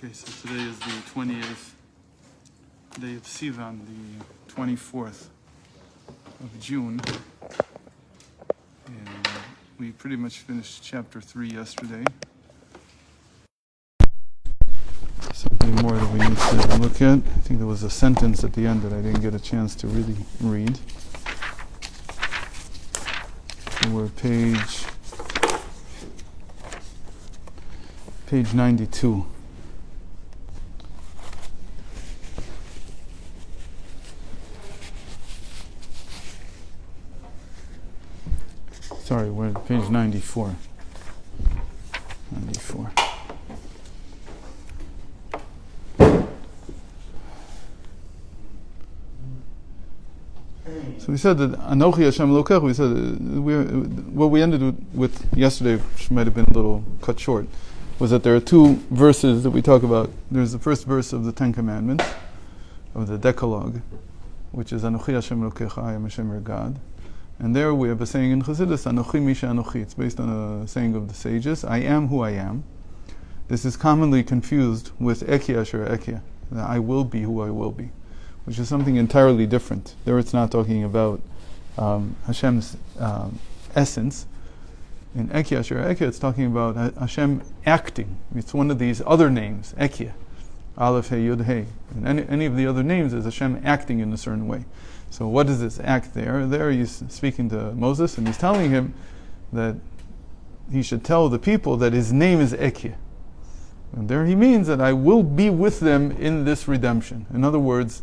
Okay, so today is the 20th day of Sivan, the 24th of June. And we pretty much finished chapter 3 yesterday. Something more that we need to look at. I think there was a sentence at the end that I didn't get a chance to really read. We're page 92. Sorry, we're at page 94. 94. So we said that Anochi Hashem Elokech. We said what we ended with yesterday, which might have been a little cut short, was that there are two verses that we talk about. There's the first verse of the Ten Commandments, of the Decalogue, which is Anochi Hashem Elokech, I am Hashem your God. And there we have a saying in Chassidus, Anochi Misha Anochi. It's based on a saying of the sages, I am who I am. This is commonly confused with Ekia Asher Ekia, that I will be who I will be, which is something entirely different. There it's not talking about Hashem's essence. In Ekia Asher Ekia, it's talking about Hashem acting. It's one of these other names, Ekia, Aleph He Yud He. And any of the other names is Hashem acting in a certain way. So what is this act there? There he's speaking to Moses and he's telling him that he should tell the people that his name is Ekia. And there he means that I will be with them in this redemption. In other words,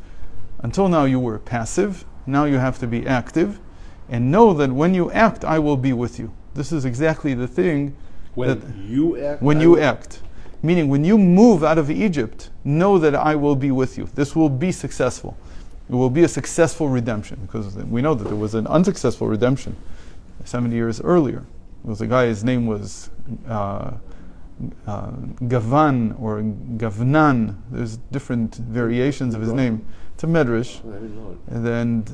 until now you were passive, now you have to be active, and know that when you act, I will be with you. This is exactly the thing when you act. Meaning when you move out of Egypt, know that I will be with you. This will be successful. It will be a successful redemption, because we know that there was an unsuccessful redemption 70 years earlier. There was a guy, his name was Gavan or Gavnan. There's different variations of his name. It's a medrash. And then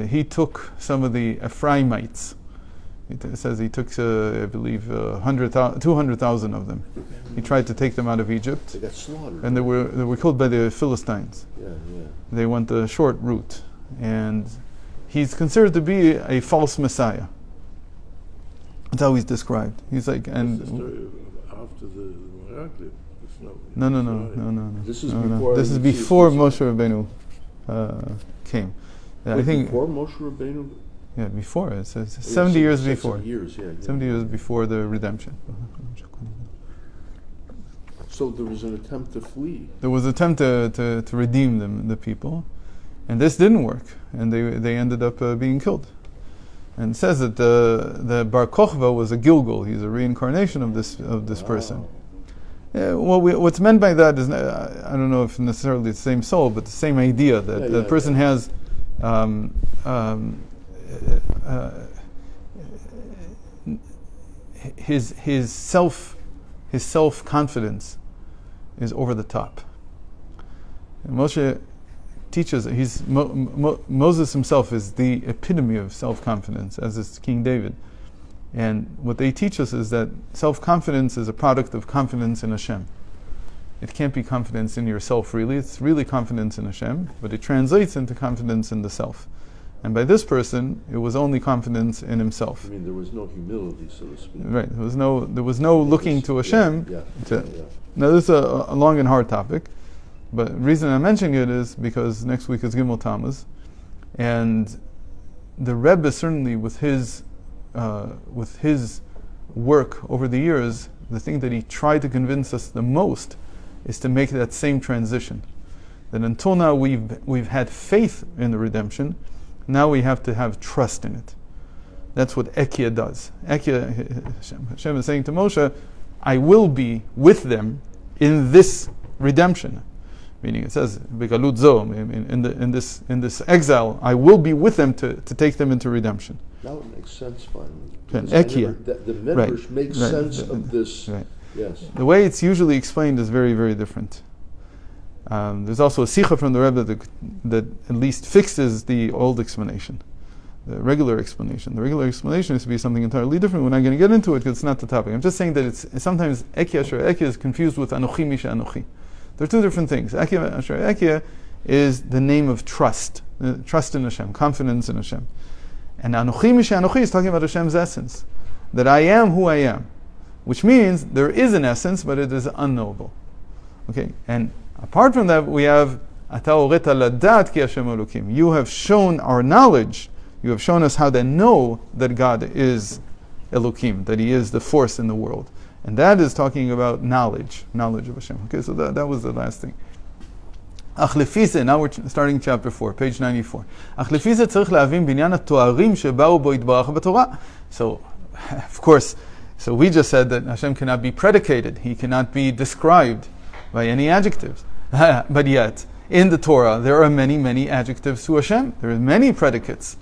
he took some of the Ephraimites. It says he took, I believe, 200,000 of them. He tried to take them out of Egypt. They got slaughtered. And they were killed by the Philistines. Yeah. They went the short route. And he's considered to be a false Messiah. That's how he's described. He's like, and after the miracle. No. This is before. This is before Moshe Rabbeinu came. I think before Moshe Rabbeinu. Yeah, before. It says 70 years before. 70 years before the redemption. So there was an attempt to flee. There was an attempt to redeem them, the people, and this didn't work, and they ended up being killed. And it says that the Bar Kochva was a Gilgal. He's a reincarnation of this person. Yeah, what's meant by that is, I don't know if necessarily the same soul, but the same idea that the person has his self confidence is over the top. And Moshe teaches Moses himself is the epitome of self-confidence, as is King David. And what they teach us is that self-confidence is a product of confidence in Hashem. It can't be confidence in yourself really, it's really confidence in Hashem, but it translates into confidence in the self. And by this person, it was only confidence in himself. I mean, there was no humility, so to speak. Right, there was no looking to Hashem. Now this is a long and hard topic, but the reason I'm mentioning it is because next week is Gimel Tammuz, and the Rebbe certainly with his work over the years, the thing that he tried to convince us the most is to make that same transition. That until now we've had faith in the redemption, now we have to have trust in it. That's what Ekia does. Hashem is saying to Moshe, I will be with them in this redemption. Meaning it says, B'galut zo, in this exile, I will be with them to take them into redemption. Now it makes sense finally. Ekia. The Medrash makes sense of this. Right. Yes. The way it's usually explained is very, very different. There's also a sikha from the Rebbe that at least fixes the old explanation. the regular explanation. The regular explanation is to be something entirely different. We're not going to get into it because it's not the topic. I'm just saying that it's sometimes Eki Asher Eki is confused with Anochi Misha Anochi. They're two different things. Ekia is the name of trust. Trust in Hashem, confidence in Hashem. And Anochi Misha Anochi is talking about Hashem's essence. That I am who I am. Which means there is an essence, but it is unknowable. Okay, and apart from that, we have Ata oreta ladat ki Hashem Elokim. You have shown our knowledge. You have shown us how to know that God is Elokim, that He is the force in the world. And that is talking about knowledge of Hashem. Okay, so that was the last thing. Ach lefise, now we're starting chapter 4, page 94. Ach lefise tzarich להבין בעניין התוארים שבאו בו יתברך בתורה. So, of course, so we just said that Hashem cannot be predicated. He cannot be described by any adjectives. But yet, in the Torah, there are many, many adjectives to Hashem. There are many predicates.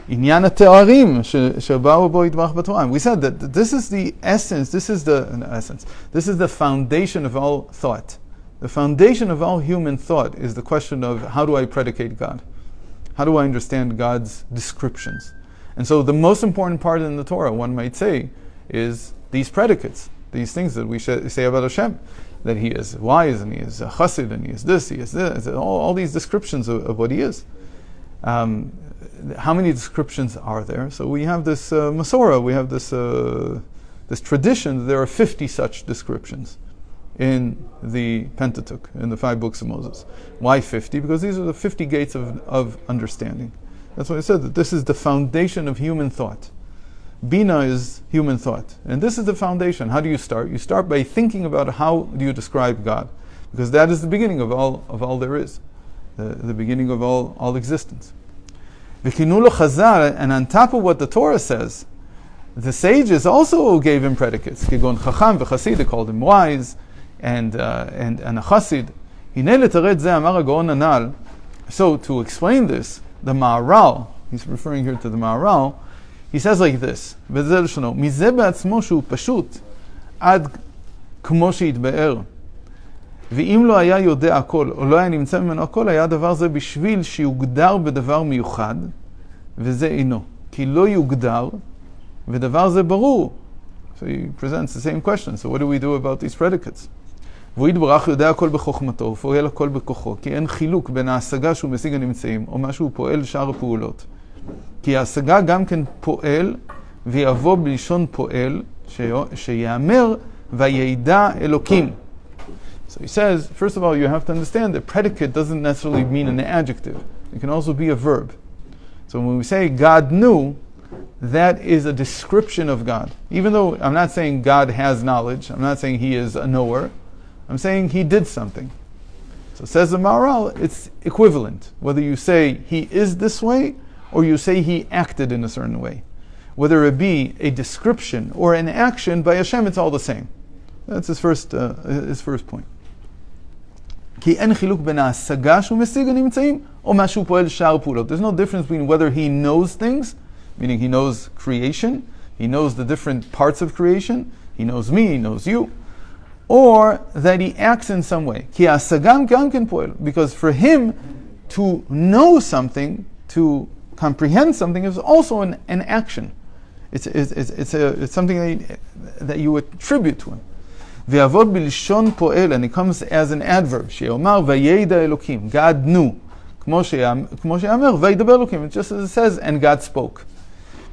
עניין התארים שבאו בו יתברך בתורה. We said that this is the essence, this is the foundation of all thought. The foundation of all human thought is the question of how do I predicate God? How do I understand God's descriptions? And so the most important part in the Torah, one might say, is these predicates, these things that we say about Hashem, that He is wise and He is a chassid and He is this, He is this, all these descriptions of what He is. How many descriptions are there? So we have this Masorah, we have this tradition. There are 50 such descriptions in the Pentateuch, in the 5 books of Moses. Why 50? Because these are the 50 gates of understanding. That's why I said that this is the foundation of human thought. Bina is human thought. And this is the foundation. How do you start? You start by thinking about how do you describe God. Because that is the beginning of all there is. The beginning of all existence. V'kinu lo chazal, and on top of what the Torah says, the sages also gave him predicates. Kegon chacham v'chasid, they called him wise, and a chassid. Hinei letaret zeh amar hagaon anal. So to explain this, the Maharal, he's referring here to the Maharal, he says like this, וזה לשונו, מזה בעצמו שהוא פשוט, עד כמו שהתבאר. ואם לא היה יודע הכל, או לא היה נמצא ממנו הכל, היה דבר זה בשביל שיוגדר בדבר מיוחד, וזה אינו. כי לא יוגדר, ודבר זה ברור. So he presents the same question. So what do we do about these predicates? והוא יתברך יודע הכל בחוכמתו, ופועל הכל בכוחו, כי אין חילוק בין ההשגה שהוא משיג הנמצאים, או מה שהוא פועל שאר הפעולות. כי ההשגה גם כן פועל, ויבוא בלשון פועל, שיאמר, וידע אלוקים. So he says, first of all, you have to understand that predicate doesn't necessarily mean an adjective. It can also be a verb. So when we say God knew, that is a description of God. Even though I'm not saying God has knowledge, I'm not saying He is a knower, I'm saying He did something. So says the Maharal, it's equivalent. Whether you say He is this way, or you say He acted in a certain way. Whether it be a description or an action, by Hashem it's all the same. That's his first point. כי אין חילוק בין ההשגה שהוא משיג הנמצאים, או מה שהוא פועל שאר פעולות. There's no difference between whether he knows things, meaning he knows creation, he knows the different parts of creation, he knows me, he knows you, or that he acts in some way. כי ההשגה גם כן פועל. Because for him to know something, to comprehend something, is also an action. It's something that you attribute to him. ויעבוד בלשון פועל, and it comes as an adverb, שיאמר וידע אלוקים, God knew, כמו שיאמר וידבר אלוקים, just as it says, and God spoke.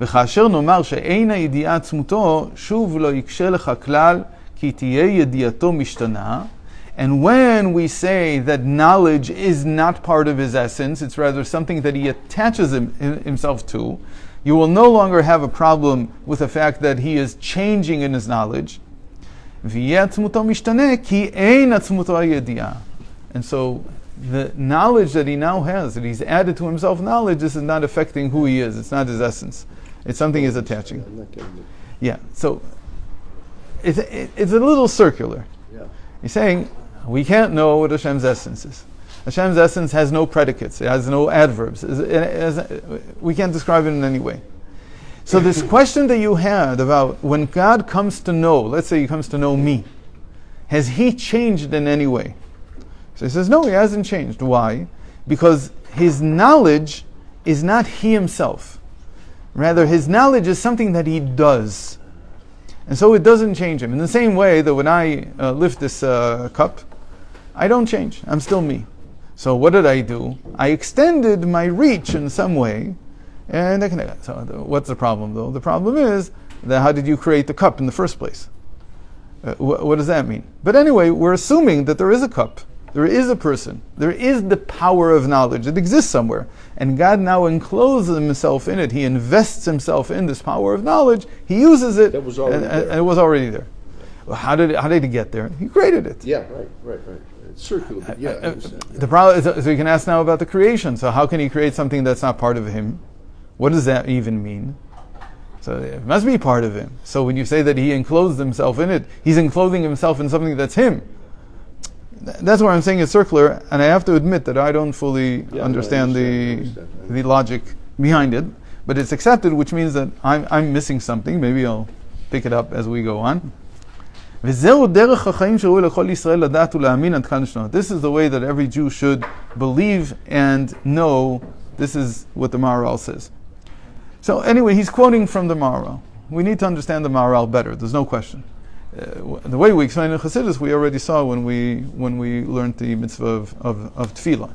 וכאשר נאמר שאין הידיעה עצמותו, שוב לא יקשה לך כלל, כי תהיה ידיעתו משתנה, and when we say that knowledge is not part of his essence, it's rather something that he attaches himself to, you will no longer have a problem with the fact that he is changing in his knowledge. ויהיה עצמותו משתנה, כי אין עצמותו הידיעה. And so the knowledge that he now has, that he's added to himself knowledge, this is not affecting who he is. It's not his essence. It's something he's attaching. Yeah, so it's a little circular. Yeah. He's saying, we can't know what Hashem's essence is. Hashem's essence has no predicates. It has no adverbs. We can't describe it in any way. So this question that you had about when God comes to know, let's say He comes to know me, has He changed in any way? So he says, no, He hasn't changed. Why? Because His knowledge is not He Himself. Rather, His knowledge is something that He does. And so it doesn't change Him. In the same way that when I lift this cup, I don't change. I'm still me. So what did I do? I extended my reach in some way, and so what's the problem though? The problem is that how did you create the cup in the first place? What does that mean? But anyway, we're assuming that there is a cup, there is a person, there is the power of knowledge. It exists somewhere, and God now encloses Himself in it. He invests Himself in this power of knowledge. He uses it, that was already there. And it was already there. Well, how did He get there? He created it. Yeah, right. It's circular. But yeah, I understand. The problem is, so you can ask now about the creation. So how can He create something that's not part of Him? What does that even mean? So it must be part of Him. So when you say that He enclosed Himself in it, He's enclosing Himself in something that's Him. That's why I'm saying it's circular, and I have to admit that I don't fully understand the logic behind it. But it's accepted, which means that I'm missing something. Maybe I'll pick it up as we go on. This is the way that every Jew should believe and know. This is what the Maharal says. So anyway, he's quoting from the Maharal. We need to understand the Maharal better. There's no question. The way we explain in Chassidus, we already saw when we learned the mitzvah of tefillah,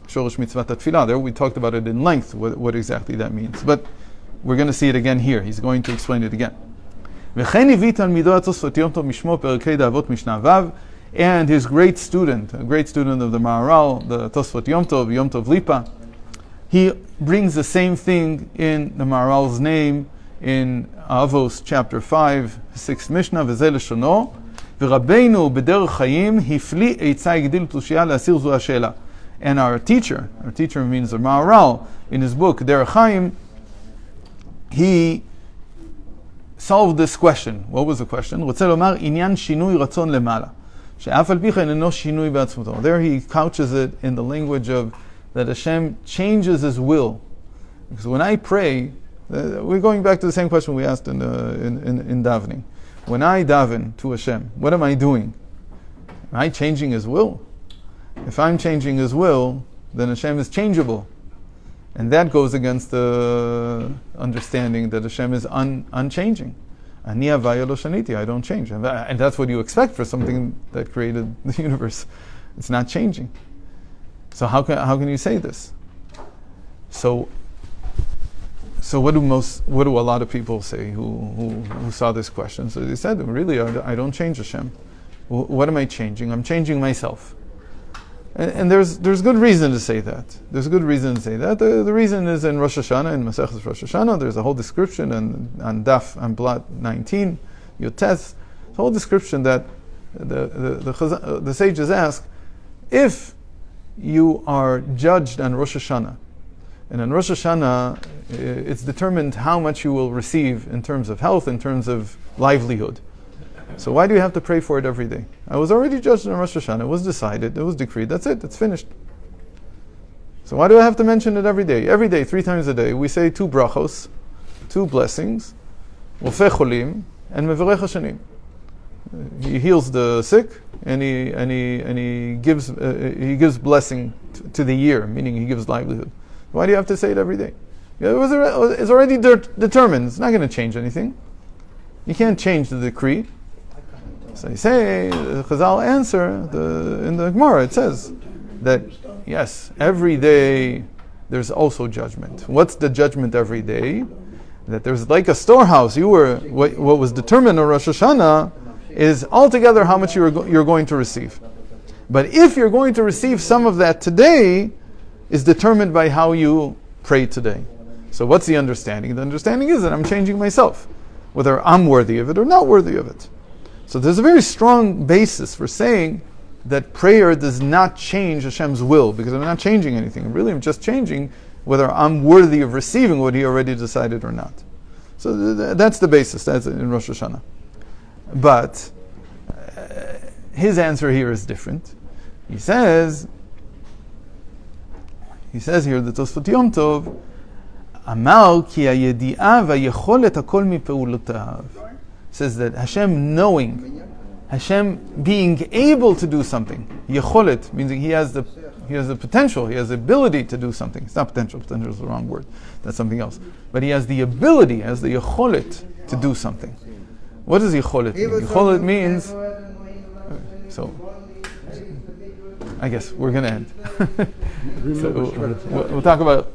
Shorosh mitzvah tefillah. There we talked about it in length, what exactly that means. But we're going to see it again here. He's going to explain it again. And his great student, a great student of the Maharal, the Tosfot Yom Tov Lipa, he brings the same thing in the Maharal's name in Avos chapter 5, 6th Mishnah, V'zeh leshono, v'rabbeinu b'derech chayim hifli eitzah yigdil tushia le'asir zu ha'she'ela. And our teacher means the Maharal, in his book Derech Chaim, he solved this question. What was the question? רוצה לומר עניין שינוי רצון למעלה, שאף על פי כן אינו שינוי בעצמותו. There he couches it in the language of that Hashem changes His will. Because when I pray, we're going back to the same question we asked in davening. When I daven to Hashem, what am I doing? Am I changing His will? If I'm changing His will, then Hashem is changeable. And that goes against the understanding that Hashem is unchanging. Ani havaya lo shaniti, I don't change. And that's what you expect for something that created the universe. It's not changing. So how can you say this? So what do a lot of people say who saw this question? So they said, really, I don't change Hashem. What am I changing? I'm changing myself. And there's good reason to say that. There's good reason to say that. The reason is in Rosh Hashanah, in Masechus Rosh Hashanah, there's a whole description on Daf and Blot 19, Yotes, a whole description that the sages ask, if you are judged on Rosh Hashanah, and in Rosh Hashanah, it's determined how much you will receive in terms of health, in terms of livelihood. So why do you have to pray for it every day? I was already judged on Rosh Hashanah. It was decided. It was decreed. That's it. It's finished. So why do I have to mention it every day? Every day, 3 times a day, we say 2 brachos, 2 blessings, Rofeh cholim, and Mevarech hashanim. He heals the sick, and he gives blessing to the year, meaning he gives livelihood. Why do you have to say it every day? It's already determined. It's not going to change anything. You can't change the decree. So you say, the Chazal answer, in the Gemara it says that, yes, every day there's also judgment. What's the judgment every day? That there's like a storehouse. What was determined on Rosh Hashanah is altogether how much you're going to receive. But if you're going to receive some of that today, is determined by how you pray today. So what's the understanding? The understanding is that I'm changing myself, whether I'm worthy of it or not worthy of it. So there's a very strong basis for saying that prayer does not change Hashem's will, because I'm not changing anything. Really, I'm just changing whether I'm worthy of receiving what He already decided or not. So that's the basis. That's in Rosh Hashanah. But his answer here is different. He says here, the Tosfot Yom Tov, Amar ki hayedi'ah v'hayecholet hakol mipeulotav. Says that Hashem knowing, Hashem being able to do something. Yecholet means he has the potential, he has the ability to do something. It's not potential. Potential is the wrong word. That's something else. But he has the ability, has the yecholet to do something. What does yecholet mean? Yecholet means I guess we're going to end. Remember, We'll talk about